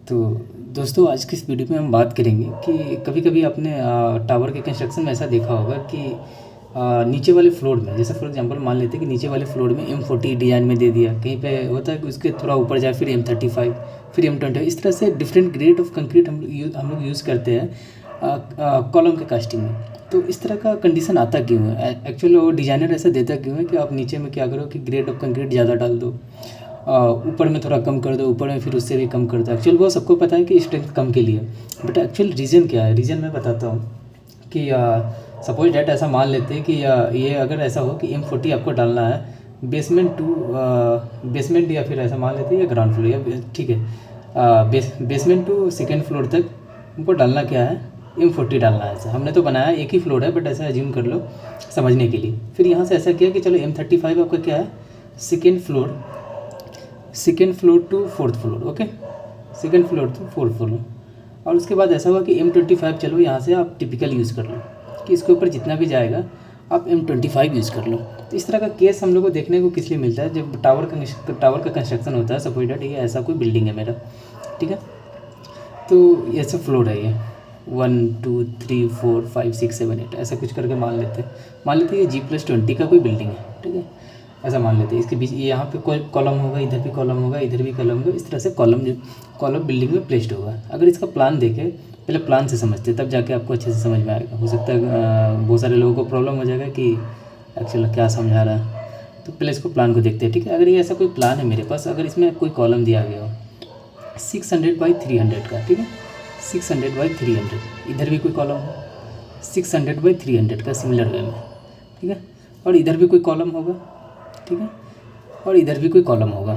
तो दोस्तों आज की इस वीडियो में हम बात करेंगे कि कभी कभी आपने टावर के कंस्ट्रक्शन में ऐसा देखा होगा कि नीचे वाले फ्लोर में, जैसे फॉर एग्जांपल मान लेते हैं कि नीचे वाले फ्लोर में M40 डिज़ाइन में दे दिया, कहीं पे होता है कि उसके थोड़ा ऊपर जाए फिर M35 फिर M20, इस तरह से डिफरेंट ग्रेड ऑफ कंक्रीट हम लोग यूज़ करते हैं कॉलम के कास्टिंग में। तो इस तरह का कंडीशन आता क्यों है? एक्चुअली वो डिज़ाइनर ऐसा देता क्यों है कि आप नीचे में क्या करो कि ग्रेड ऑफ कंक्रीट ज़्यादा डाल दो, ऊपर में थोड़ा कम कर दो, ऊपर में फिर उससे भी कम कर दो। एक्चुअल वो सबको पता है कि स्ट्रेंथ कम के लिए, बट एक्चुअल रीज़न क्या है? रीज़न मैं बताता हूँ कि सपोज डैट ऐसा मान लेते हैं कि ये अगर ऐसा हो कि M40 आपको डालना है बेसमेंट टू बेसमेंट, या फिर ऐसा मान लेते हैं या ग्राउंड फ्लोर, या ठीक है बेसमेंट टू सेकेंड फ्लोर तक हमको डालना क्या है, M40 डालना है। ऐसा हमने तो बनाया एक ही फ्लोर है, बट ऐसा एज्यूम कर लो समझने के लिए। फिर यहाँ से ऐसा किया कि चलो M35 आपका क्या है, second floor to fourth floor, okay, second floor to fourth floor. और उसके बाद ऐसा हुआ कि M25 चलो यहाँ से आप टिपिकल यूज़ कर लो कि इसके ऊपर जितना भी जाएगा आप M25 यूज़ कर लो। तो इस तरह का केस हम लोग को देखने को किस लिए मिलता है? जब टावर का कंस्ट्रक्शन होता है। सपोज दैट ये ऐसा कोई बिल्डिंग है मेरा, ठीक है, तो ऐसा फ्लोर है, ये 1 2 3 4 5 6 7 8 ऐसा कुछ करके मान लेते हैं ये G+20 का कोई बिल्डिंग है, ठीक है, ऐसा मान लेते हैं। इसके बीच यहाँ पे कोई कॉलम होगा, इधर भी कॉलम होगा, इधर भी कॉलम होगा, इस तरह से कॉलम बिल्डिंग में प्लेस्ड होगा। अगर इसका प्लान देखें, पहले प्लान से समझते तब जाके आपको अच्छे से समझ में आएगा। हो सकता है बहुत सारे लोगों को प्रॉब्लम हो जाएगा कि एक्चुअली क्या समझा रहा है, तो पहले इसको प्लान को देखते हैं, ठीक है। अगर ये ऐसा कोई प्लान है मेरे पास, अगर इसमें कोई कॉलम दिया गया हो 600/300 का, ठीक है, 600/300, इधर भी कोई कॉलम हो 600/300 का सिमिलर वे में, ठीक है, और इधर भी कोई कॉलम होगा, ठीक है, और इधर भी कोई कॉलम होगा।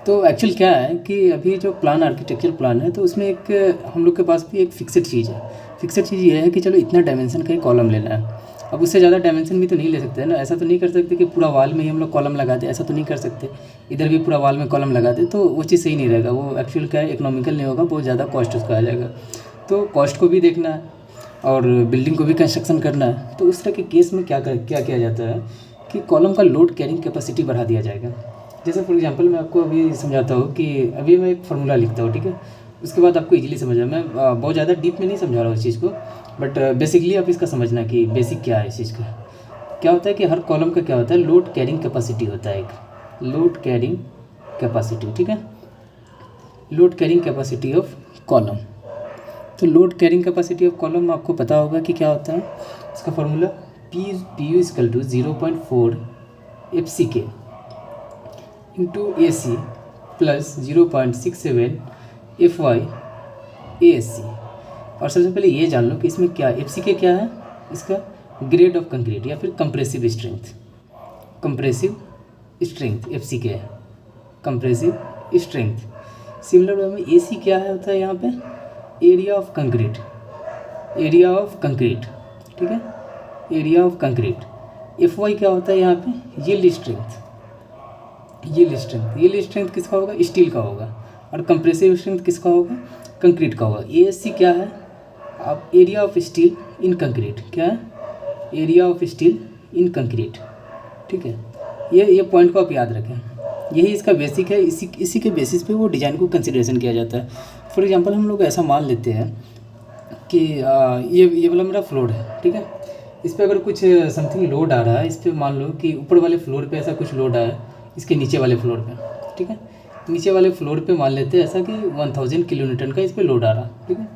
तो एक्चुअल क्या है कि अभी जो प्लान आर्किटेक्चर प्लान है, तो उसमें एक हम लोग के पास भी एक फिक्सेड चीज़ है। फिक्सेड चीज़ ये है कि चलो इतना डायमेंशन का ही कॉलम लेना है। अब उससे ज़्यादा डायमेंशन भी तो नहीं ले सकते ना, ऐसा तो नहीं कर सकते कि पूरा वाल में ही हम लोग कॉलम लगा दें, ऐसा तो नहीं कर सकते। इधर भी पूरा वाल में कॉलम लगा दें तो वो चीज़ सही नहीं रहेगा, वो एक्चुअल क्या है, इकोनॉमिकल नहीं होगा, बहुत ज़्यादा कॉस्ट उसका आ जाएगा। तो कॉस्ट को भी देखना है और बिल्डिंग को भी कंस्ट्रक्शन करना है। तो उस तरह के केस में क्या किया जाता है कि कॉलम का लोड कैरिंग कैपेसिटी बढ़ा दिया जाएगा। जैसे फॉर एग्जांपल मैं आपको अभी समझाता हूँ कि अभी मैं एक फार्मूला लिखता हूँ, ठीक है, उसके बाद आपको इजीली समझ आए। मैं बहुत ज़्यादा डीप में नहीं समझा रहा हूँ इस चीज़ को, बट बेसिकली आप इसका समझना कि बेसिक क्या है इस चीज़ का। क्या होता है कि हर कॉलम का क्या होता है, लोड कैरिंग कैपेसिटी होता है, एक लोड कैरिंग कैपेसिटी, ठीक है, load carrying capacity of column. तो load carrying capacity of column आपको पता होगा कि क्या होता है, इसका formula PU = 0.4 FCK into AC plus 0.67 FY ASC। और सबसे पहले ये जान लो कि इसमें क्या FCK क्या है, इसका ग्रेड ऑफ कंक्रीट या फिर कंप्रेसिव स्ट्रेंथ FCK है, कंप्रेसिव स्ट्रेंथ। सिमिलर वे में AC क्या है, होता है यहाँ पे एरिया ऑफ कंक्रीट, ठीक है, एरिया ऑफ कंक्रीट। FY क्या होता है यहाँ पे, यील्ड स्ट्रेंथ किसका होगा, स्टील का होगा, और कंप्रेसिव स्ट्रेंथ किसका होगा, कंक्रीट का होगा। ASC क्या है, आप area of steel in concrete, क्या है, area of steel in concrete, ठीक है। ये पॉइंट को आप याद रखें, यही इसका बेसिक है। इसी के बेसिस पे वो डिज़ाइन को कंसिडरेशन किया जाता है। फॉर एग्जांपल हम लोग ऐसा मान लेते हैं कि ये वाला मेरा फ्लोर है, ठीक है, इस पर अगर कुछ समथिंग लोड आ रहा है, इस पर मान लो कि ऊपर वाले फ्लोर पे ऐसा कुछ लोड आया, इसके नीचे वाले फ्लोर पे, ठीक है, नीचे वाले फ्लोर पे मान लेते हैं ऐसा कि 1000 किलोन्यूटन का इस पर लोड आ रहा, ठीक है।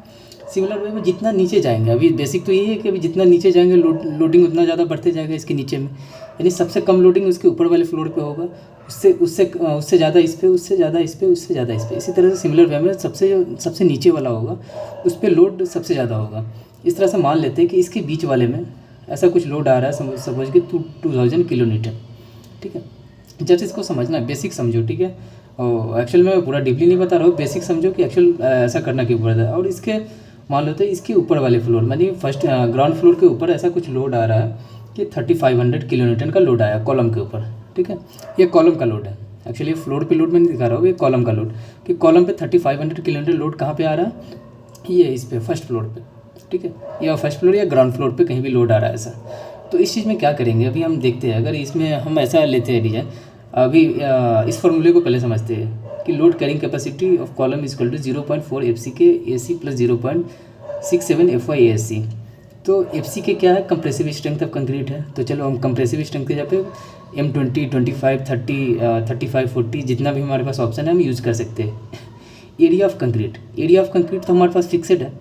सिमिलर वे में जितना नीचे जाएंगे, अभी बेसिक तो यही है कि अभी जितना नीचे जाएंगे लोडिंग उतना ज़्यादा बढ़ते जाएगा इसके नीचे में, यानी सबसे कम लोडिंग उसके ऊपर वाले फ्लोर पे होगा, उससे ज़्यादा इस पे, उससे ज़्यादा इस पे, उससे ज़्यादा इस पे। इसी तरह से सिमिलर वे में सबसे नीचे वाला होगा उस पर लोड सबसे ज़्यादा होगा। इस तरह से मान लेते हैं कि इसके बीच वाले में ऐसा कुछ लोड आ रहा है, समझ के 2000 किलोन्यूटन, ठीक है। जस्ट इसको समझना, बेसिक समझो, ठीक है। और एक्चुअल में पूरा डीपली नहीं बता रहा हूँ, बेसिक समझो कि एक्चुअल ऐसा करना क्यों पड़ता है। और इसके मान लेते हैं इसके ऊपर वाले फ्लोर, यानी फर्स्ट ग्राउंड फ्लोर के ऊपर ऐसा कुछ लोड आ रहा है कि 3500 किलोन्यूटन का लोड आया कॉलम के ऊपर, ठीक है। ये कॉलम का लोड है, एक्चुअली फ्लोर पे लोड में नहीं दिखा रहा हूँ, ये कॉलम का लोड, कि कॉलम पे 3500 किलोन्यूटन लोड कहाँ पे आ रहा है, ये इस पे फर्स्ट फ्लोर पे, ठीक है, या फर्स्ट फ्लोर या ग्राउंड फ्लोर पे कहीं भी लोड आ रहा है ऐसा। तो इस चीज़ में क्या करेंगे, अभी हम देखते हैं। अगर इसमें हम ऐसा लेते हैं डिजाइन, अभी इस फॉर्मूले को पहले समझते हैं कि load carrying capacity of column is equal to 0.4 FC k AC plus 0.67 FY ASC। तो FC के क्या है, कंप्रेसिव स्ट्रेंथ ऑफ कंक्रीट है। तो चलो हम कंप्रेसिव स्ट्रेंथ के जगह पे M20, 25, 30, 35, 40 जितना भी हमारे पास ऑप्शन है हम यूज़ कर सकते हैं। एरिया ऑफ कंक्रीट तो हमारे पास फिक्सेड है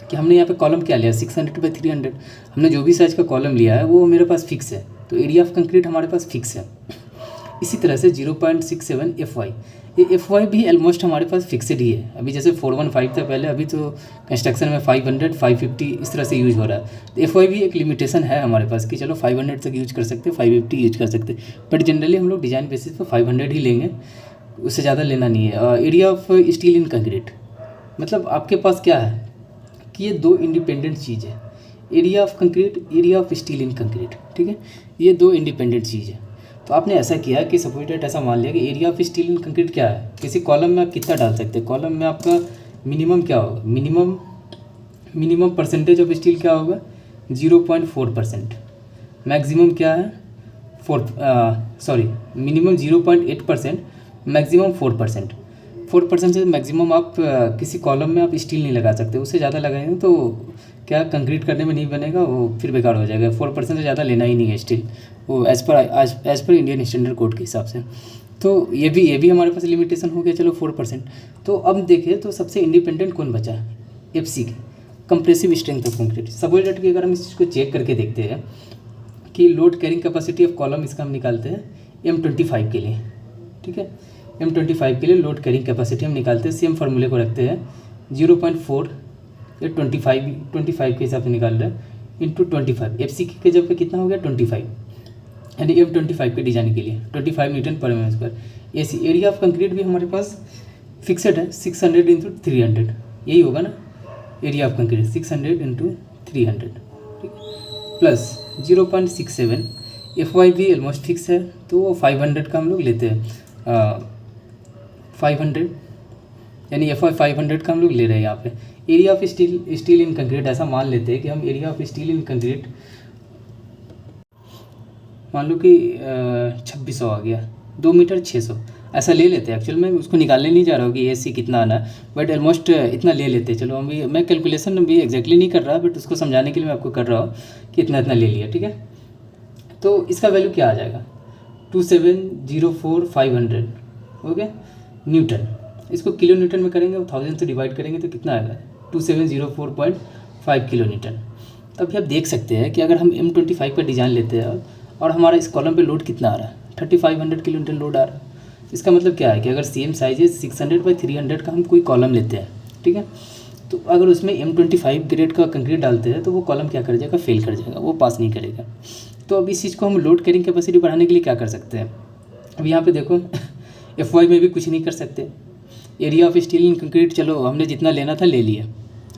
कि हमने यहाँ पे कॉलम क्या लिया 600/300, हमने जो भी साइज का कॉलम लिया है वो मेरे पास फिक्स है, तो एरिया ऑफ कंक्रीट हमारे पास फिक्स है। इसी तरह से 0.67 FY, ये FY भी ऑलमोस्ट हमारे पास फिक्सेड ही है। अभी जैसे 415 था पहले, अभी तो कंस्ट्रक्शन में 500, 550 इस तरह से यूज़ हो रहा है। तो FY भी एक लिमिटेशन है हमारे पास कि चलो 500 तक यूज़ कर सकते, 550 यूज़ कर सकते, बट जनरली हम लोग डिज़ाइन बेसिस पर 500 ही लेंगे, उससे ज़्यादा लेना नहीं है। Area of steel in concrete, मतलब आपके पास क्या है कि ये दो इंडिपेंडेंट चीज़ है, area of concrete, area of steel in concrete, ठीक है, ये दो इंडिपेंडेंट चीज़ है। तो आपने ऐसा किया कि सपोज दैट ऐसा मान लिया कि area of steel in concrete क्या है, किसी कॉलम में आप कितना डाल सकते हैं, कॉलम में आपका मिनिमम क्या होगा, मिनिमम परसेंटेज ऑफ स्टील क्या होगा 0.4%, मैक्सिमम क्या है मिनिमम 0.8%, मैक्सिमम 4% से मैक्सिमम आप किसी कॉलम में आप स्टील नहीं लगा सकते, उससे ज़्यादा लगाएंगे तो क्या कंक्रीट करने में नहीं बनेगा, वो फिर बेकार हो जाएगा। 4% से ज़्यादा लेना ही नहीं है स्टील, वो as per Indian standard code के हिसाब से। तो ये भी हमारे पास लिमिटेशन हो गया, चलो 4%। तो अब देखिए तो सबसे इंडिपेंडेंट कौन बचा, FC के compressive strength of concrete. Suppose that कि अगर हम इसको चेक करके देखते हैं कि load carrying capacity of column इसका हम निकालते हैं M25 के लिए, ठीक है, M25 के लिए लोड कैरिंग कैपेसिटी हम निकालते हैं, सेम फार्मूले को रखते हैं 0.4 या 25 के हिसाब से निकाल रहे हैं इंटू 25, FC के जब पे कितना हो गया 25, यानी M25 के डिज़ाइन के लिए 25 न्यूटन पर mm²। AC area of concrete भी हमारे पास फिक्सेड है 600 × 300, यही होगा ना एरिया ऑफ कंक्रीट 600 × 300, ठीक है, प्लस 0.67 FY भी ऑलमोस्ट फिक्स है, तो वो 500 का हम लोग लेते हैं, 500 यानी FY 500 का हम लोग ले रहे हैं यहाँ पे। Area of steel in concrete ऐसा मान लेते हैं कि हम area of steel in concrete मान लो कि 2600 आ गया, 2 मीटर 600 ऐसा ले लेते हैं। एक्चुअल में उसको निकालने नहीं जा रहा हूँ कि AC कितना आना है, बट ऑलमोस्ट इतना ले लेते हैं। चलो मैं कैलकुलेशन भी एग्जैक्टली नहीं कर रहा, बट उसको समझाने के लिए मैं आपको कर रहा हूँ कि इतना ले लिया, ठीक है। तो इसका वैल्यू क्या आ जाएगा 2704,500 हो गया न्यूटन। इसको किलो न्यूटन में करेंगे, 1000 से डिवाइड करेंगे तो कितना आएगा 2704.5 किलो न्यूटन। तो अभी आप देख सकते हैं कि अगर हम M25 पर डिज़ाइन लेते हैं और हमारा इस कॉलम पे लोड कितना आ रहा है 3500 किलो न्यूटन लोड आ रहा है, इसका मतलब क्या है कि अगर सेम साइज है 600/300 का हम कोई कॉलम लेते हैं, ठीक है, तो अगर उसमें M25 ग्रेड का कंक्रीट डालते हैं तो वो कॉलम क्या कर जाएगा, फेल कर जाएगा, वो पास नहीं करेगा। तो अब इस चीज़ को हम लोड कैरिंग कैपेसिटी बढ़ाने के लिए क्या कर सकते हैं, अब यहाँ पे देखो FY में भी कुछ नहीं कर सकते। Area of steel in concrete चलो हमने जितना लेना था ले लिया,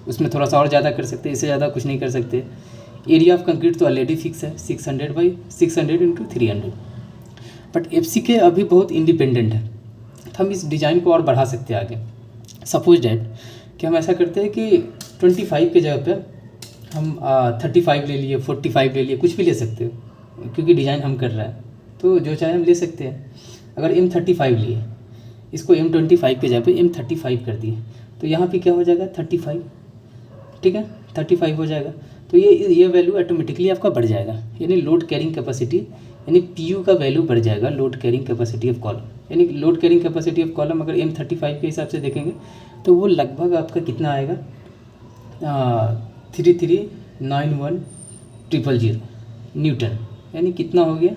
उसमें थोड़ा सा और ज़्यादा कर सकते, इससे ज़्यादा कुछ नहीं कर सकते। एरिया ऑफ कंक्रीट तो ऑलरेडी फिक्स है 600 × 300, बट FC के अभी बहुत इंडिपेंडेंट है, तो हम इस डिज़ाइन को और बढ़ा सकते हैं आगे। सपोज डैट कि हम ऐसा करते हैं कि 25 के जगह पे हम 35 ले लिए, 45 ले लिए, कुछ भी ले सकते हो क्योंकि डिज़ाइन हम कर रहे हैं, तो जो चाहे हम ले सकते हैं। अगर M35 लिए, इसको M25 के जगह पे M35 कर दिए, तो यहाँ पे क्या हो जाएगा 35, ठीक है, 35 हो जाएगा। तो ये वैल्यू ऑटोमेटिकली आपका बढ़ जाएगा, यानी लोड कैरिंग कैपेसिटी यानी PU का वैल्यू बढ़ जाएगा, load carrying capacity of column. यानी load carrying capacity of column अगर M35 के हिसाब से देखेंगे तो वो लगभग आपका कितना आएगा 3391,000 न्यूटन, यानी कितना हो गया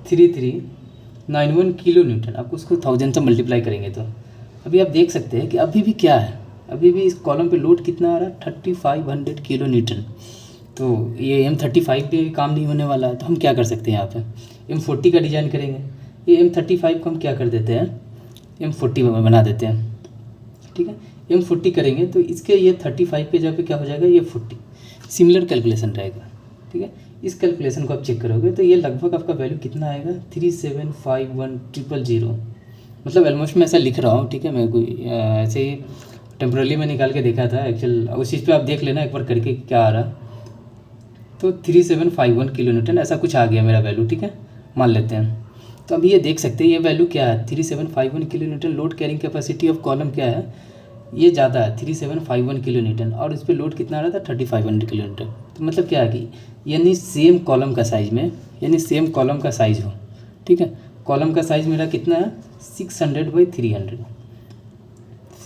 3391 किलो न्यूटन। आप उसको 1000 से मल्टीप्लाई करेंगे तो अभी आप देख सकते हैं कि अभी भी क्या है, अभी भी इस कॉलम पे लोड कितना आ रहा है 3500 किलो न्यूटन। तो ये M35 पे काम नहीं होने वाला है, तो हम क्या कर सकते हैं यहाँ पे M40 का डिज़ाइन करेंगे। ये M35 को हम क्या कर देते हैं M40 बना देते हैं, ठीक है, M40 करेंगे तो इसके ये 35 पे जगह पे क्या हो जाएगा ये 40, सिमिलर कैलकुलेशन रहेगा, ठीक है। इस कैलकुलेशन को आप चेक करोगे तो ये लगभग आपका वैल्यू कितना आएगा 3751,000। मतलब ऑलमोस्ट मैं ऐसा लिख रहा हूँ, ठीक है, मैं कोई ऐसे ही टेम्पररी में निकाल के देखा था एक्चुअल, उस चीज़ पे आप देख लेना एक बार करके क्या आ रहा। तो 3751 किलो न्यूटन ऐसा कुछ आ गया मेरा वैल्यू, ठीक है, मान लेते हैं। तो अभी ये देख सकते हैं ये वैल्यू क्या है, 3751 kilo Newton load carrying capacity of column क्या है, ये ज़्यादा है 3751 किलो न्यूटन, और इस पर लोड कितना आ रहा था 3500 किलो न्यूटन। तो मतलब क्या है कि यानी सेम कॉलम का साइज़ में, यानी सेम कॉलम का साइज़ हो, ठीक है। कॉलम का साइज़ मेरा कितना है 600/300,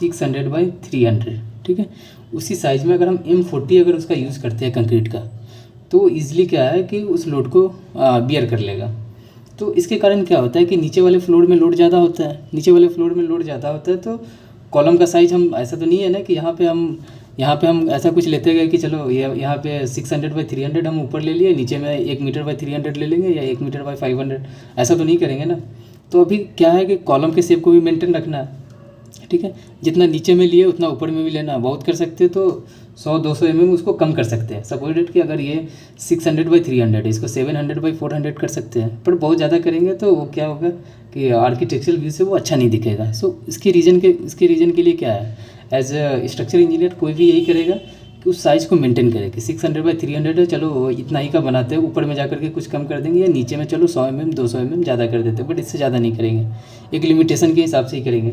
600/300, ठीक है। उसी साइज़ में अगर हम M40 अगर उसका यूज़ करते हैं कंक्रीट का, तो ईज़िली क्या है कि उस लोड को बियर कर लेगा। तो इसके कारण क्या होता है कि नीचे वाले फ्लोर में लोड ज़्यादा होता है, नीचे वाले फ्लोर में लोड ज़्यादा होता है, तो कॉलम का साइज़ हम ऐसा तो नहीं है ना कि यहाँ पे हम ऐसा कुछ लेते गए कि चलो ये यहाँ पे 600/300 हम ऊपर ले लिए, नीचे में 1 मीटर/300 ले लेंगे या 1 मीटर/500, ऐसा तो नहीं करेंगे ना। तो अभी क्या है कि कॉलम के शेप को भी मेंटेन रखना है, ठीक है। जितना नीचे में लिए उतना ऊपर में भी लेना, बहुत कर सकते तो 100-200 mm उसको कम कर सकते हैं। सपोज डेट कि अगर ये 600/300 इसको 700/400 कर सकते हैं, पर बहुत ज़्यादा करेंगे तो वो क्या होगा कि आर्किटेक्चरल व्यू से वो अच्छा नहीं दिखेगा। सो इसके रीज़न के लिए क्या है, एज ए स्ट्रक्चर इंजीनियर कोई भी यही करेगा कि उस साइज़ को मेंटेन करे कि 600/300 है, चलो इतना ही का बनाते हैं, ऊपर में जाकर के कुछ कम कर देंगे, या नीचे में चलो 100 mm 200 mm ज़्यादा कर देते हैं, बट इससे ज़्यादा नहीं करेंगे, एक लिमिटेशन के हिसाब से ही करेंगे।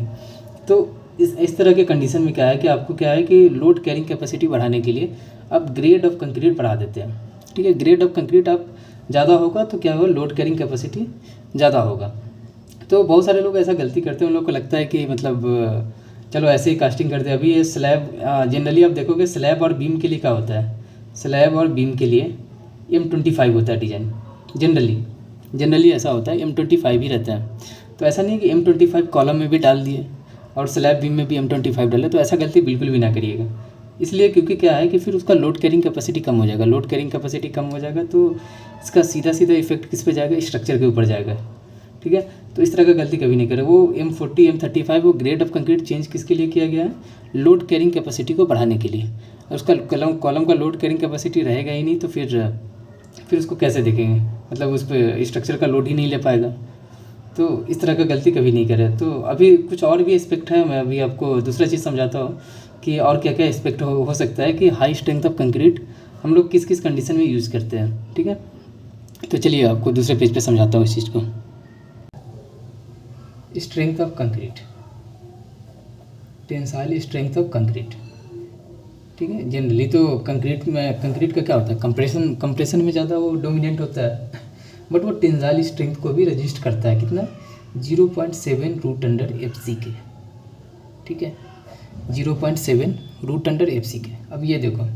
तो इस तरह के कंडीशन में क्या है कि आपको क्या है कि लोड कैरिंग कैपेसिटी बढ़ाने के लिए आप ग्रेड ऑफ कंक्रीट बढ़ा देते हैं, ठीक है। ग्रेड ऑफ कंक्रीट आप ज़्यादा होगा तो क्या होगा, लोड कैरिंग कैपेसिटी ज़्यादा होगा। तो बहुत सारे लोग ऐसा गलती करते हैं, उन लोग को लगता है कि मतलब चलो ऐसे ही कास्टिंग करते हैं। अभी ये स्लैब जनरली आप देखोगे स्लैब और बीम के लिए क्या होता है, स्लैब और बीम के लिए M25 होता है डिज़ाइन, जनरली ऐसा होता है, M25 ही रहता है। तो ऐसा नहीं कि M25 कॉलम में भी डाल दिए और स्लैब बीम में भी M25 डाले, तो ऐसा गलती बिल्कुल भी ना करिएगा। इसलिए क्योंकि क्या है कि फिर उसका लोड कैरिंग कैपेसिटी कम हो जाएगा, लोड कैरिंग कैपेसिटी कम हो जाएगा तो इसका सीधा इफेक्ट किस पे जाएगा, स्ट्रक्चर के ऊपर जाएगा, ठीक है। तो इस तरह का गलती कभी नहीं करें। वो M40 M35 वो ग्रेड ऑफ कंक्रीट चेंज किसके लिए किया गया है, लोड कैरिंग कैपेसिटी को बढ़ाने के लिए। और उसका कॉलम का लोड कैरिंग कैपेसिटी रहेगा ही नहीं तो फिर उसको कैसे देखेंगे, मतलब उस पर स्ट्रक्चर का लोड ही नहीं ले पाएगा। तो इस तरह का गलती कभी नहीं करें। तो अभी कुछ और भी एस्पेक्ट है, मैं अभी आपको दूसरा चीज़ समझाता हूँ कि और क्या क्या एस्पेक्ट हो सकता है कि हाई स्ट्रेंथ ऑफ कंक्रीट हम लोग किस किस कंडीशन में यूज़ करते हैं, ठीक है। तो चलिए आपको दूसरे पेज पे समझाता हूँ इस चीज़ को। Strength of concrete, tensile strength of concrete, ठीक है। जनरली तो कंक्रीट का क्या होता है, कंप्रेशन में ज़्यादा वो डोमिनेंट होता है, बट वो टेंसाइल स्ट्रेंथ को भी रजिस्ट करता है कितना, 0.7 √FC के, ठीक है, 0.7 √FC के। अब ये देखो,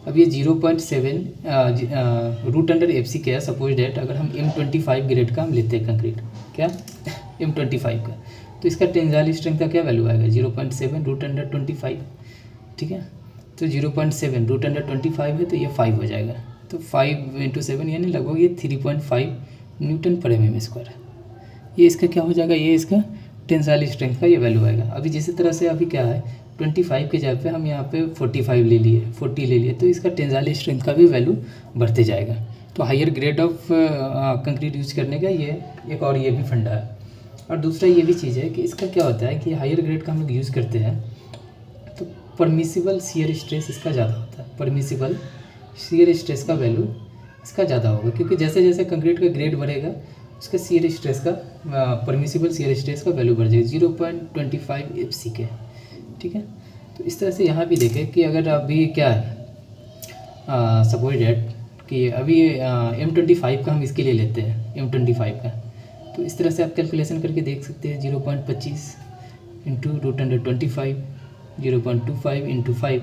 अब ये 0.7 √FC के है। सपोज डेट अगर हम M25 ग्रेड का हम लेते हैं कंक्रीट, क्या M25 का, तो इसका टेंसाइल स्ट्रेंथ का क्या वैल्यू आएगा, 0.7 √25, ठीक है। तो 0.7 √25 है तो ये 5 हो जाएगा, तो 5 × 7 यानी लगभग ये 3.5 Nm²। ये इसका क्या हो जाएगा, ये इसका टेंसाइल स्ट्रेंथ का ये वैल्यू आएगा। अभी जिस तरह से अभी क्या है 25 के जगह पे हम यहाँ पे 45 ले लिए, 40 ले लिए, तो इसका टेंसाइल स्ट्रेंथ का भी वैल्यू बढ़ते जाएगा। तो higher grade of concrete use करने का ये एक और ये भी फंडा है। और दूसरा ये भी चीज़ है कि इसका क्या होता है कि हायर ग्रेड का हम लोग यूज़ करते हैं तो परमिसिबल शियर स्ट्रेस इसका ज़्यादा होता है, परमिसिबल शियर स्ट्रेस का वैल्यू इसका ज़्यादा होगा, क्योंकि जैसे जैसे कंक्रीट का ग्रेड बढ़ेगा उसका शियर स्ट्रेस का परमिसिबल शियर स्ट्रेस का वैल्यू बढ़ जाएगा 0.25 FC के, ठीक है। तो इस तरह से यहाँ भी देखें कि अगर अभी क्या है सपोज डेट कि अभी M25 का हम इसके लिए लेते हैं, M25 का, तो इस तरह से आप कैलकुलेशन करके देख सकते हैं 0.25 × √125, 0.25 × 5,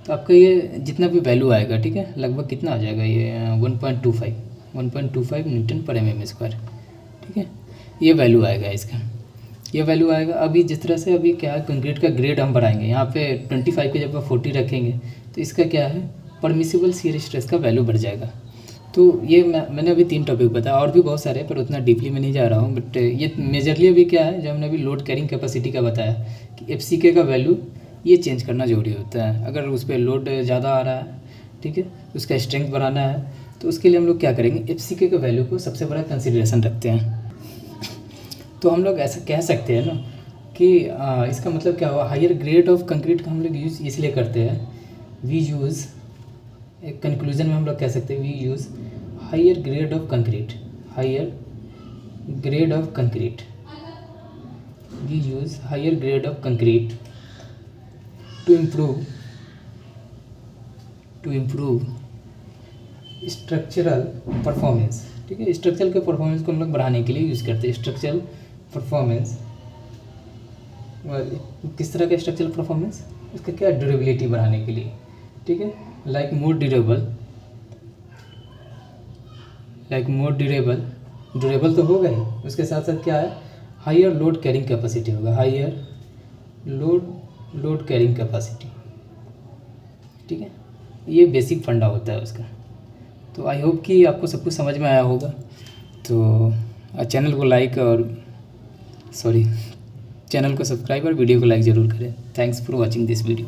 तो आपका ये जितना भी वैल्यू आएगा, ठीक है, लगभग कितना आ जाएगा ये 1.25 Nm², ठीक है, ये वैल्यू आएगा इसका, ये वैल्यू आएगा। अभी जिस तरह से अभी क्या है कंक्रीट का ग्रेड हम बढ़ाएंगे, यहाँ पे 25 के जगह 40 रखेंगे, तो इसका क्या है परमिसिबल शियर स्ट्रेस का वैल्यू बढ़ जाएगा। तो ये मैंने अभी 3 टॉपिक बताया, और भी बहुत सारे पर उतना डीपली में नहीं जा रहा हूँ, बट ये मेजरली अभी क्या है, जब हमने अभी लोड कैरिंग कैपेसिटी का बताया कि FCK का वैल्यू ये चेंज करना ज़रूरी होता है। अगर उस पर लोड ज़्यादा आ रहा है, ठीक है, उसका स्ट्रेंथ बढ़ाना है, तो उसके लिए हम लोग क्या करेंगे, FCK के वैल्यू को सबसे बड़ा कंसिडरेशन रखते हैं। तो हम लोग ऐसा कह सकते हैं ना कि इसका मतलब क्या हुआ, हायर ग्रेड ऑफ कंक्रीट का हम लोग यूज़ इसलिए करते हैं, वी यूज़, एक कंक्लूजन में हम लोग कह सकते हैं we use higher grade of concrete, higher grade of concrete. We use higher grade of concrete to improve structural performance. ठीक है, स्ट्रक्चरल के परफॉर्मेंस को हम लोग बढ़ाने के लिए यूज़ करते हैं। स्ट्रक्चरल परफॉर्मेंस, किस तरह का स्ट्रक्चरल परफॉर्मेंस, उसका क्या ड्यूरेबिलिटी बढ़ाने के लिए। ठीक है, लाइक मोर ड्यूरेबल तो होगा ही, उसके साथ साथ क्या है, हायर लोड कैरिंग कैपेसिटी होगा, हायर लोड कैरिंग कैपेसिटी। ठीक है, ये बेसिक फंडा होता है उसका। तो आई होप कि आपको सब कुछ समझ में आया होगा। तो चैनल को लाइक और चैनल को सब्सक्राइब और वीडियो को लाइक ज़रूर करें। Thanks for watching this video.